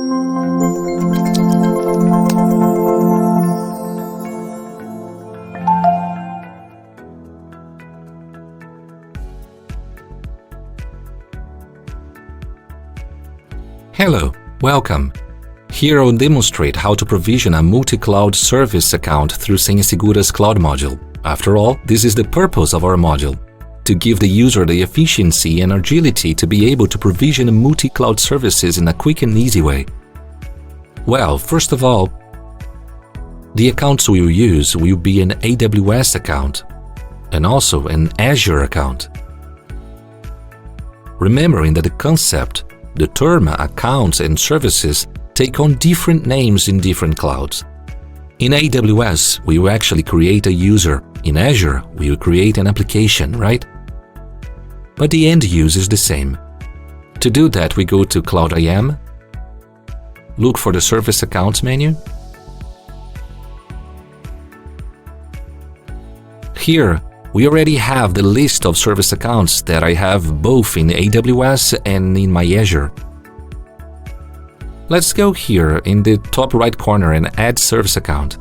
Hello, welcome. Here I'll demonstrate how to provision a multi-cloud service account through senhasegura's cloud module. After all, this is the purpose of our module, to give the user the efficiency and agility to be able to provision multi-cloud services in a quick and easy way. Well, first of all, the accounts we will use will be an AWS account and also an Azure account. Remembering that the concept, the term accounts and services take on different names in different clouds. In AWS, we will actually create a user. In Azure, we will create an application, right? But the end use is the same. To do that, we go to Cloud IAM, look for the Service Accounts menu. Here, we already have the list of service accounts that I have both in AWS and in my Azure. Let's go here in the top right corner and add service account.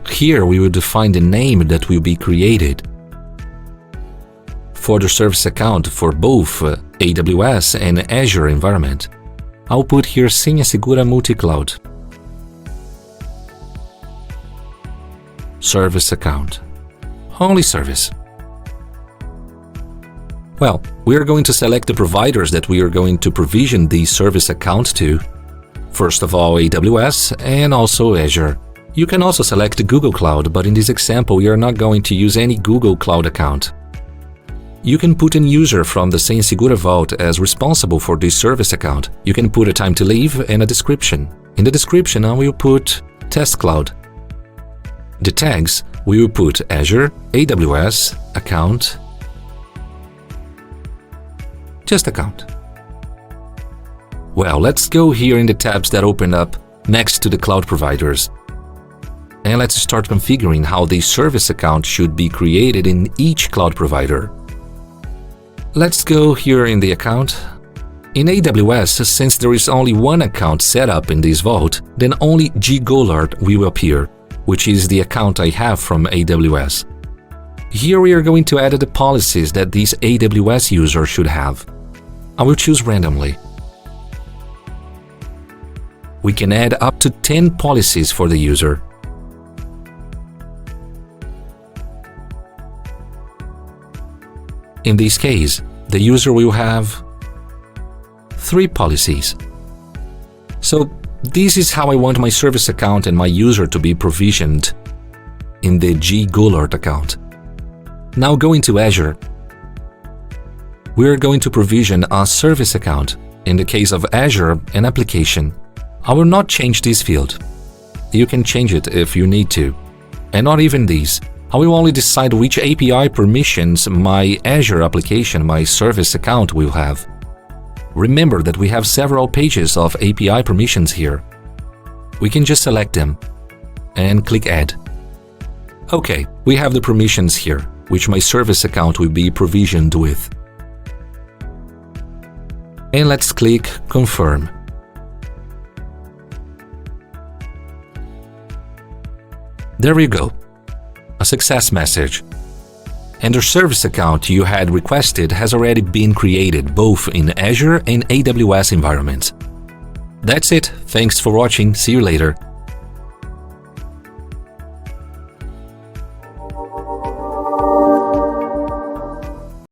Here we will define the name that will be created for the service account for both AWS and Azure environment. I'll put here senhasegura multicloud. Service account. Only service. Well, we are going to select the providers that we are going to provision the service account to. First of all, AWS and also Azure. You can also select Google Cloud, but in this example, we are not going to use any Google Cloud account. You can put a user from the senhasegura vault as responsible for this service account. You can put a time to leave and a description. In the description, I will put Test Cloud. The tags, we will put Azure, AWS, account, just account. Well, let's go here in the tabs that open up next to the cloud providers. And let's start configuring how the service account should be created in each cloud provider. Let's go here in the account. In AWS, since there is only one account set up in this vault, then only ggollard will appear, which is the account I have from AWS. Here we are going to add the policies that this AWS user should have. I will choose randomly. We can add up to 10 policies for the user. In this case, the user will have 3 policies. So this is how I want my service account and my user to be provisioned in the ggollard account. Now going to Azure, we are going to provision a service account. In the case of Azure, an application. I will not change this field. You can change it if you need to. And not even these. I will only decide which API permissions my Azure application, my service account will have. Remember that we have several pages of API permissions here. We can just select them and click Add. Okay, we have the permissions here, which my service account will be provisioned with. And let's click Confirm. There we go. A success message. And the service account you had requested has already been created both in Azure and AWS environments. That's it. Thanks for watching. See you later.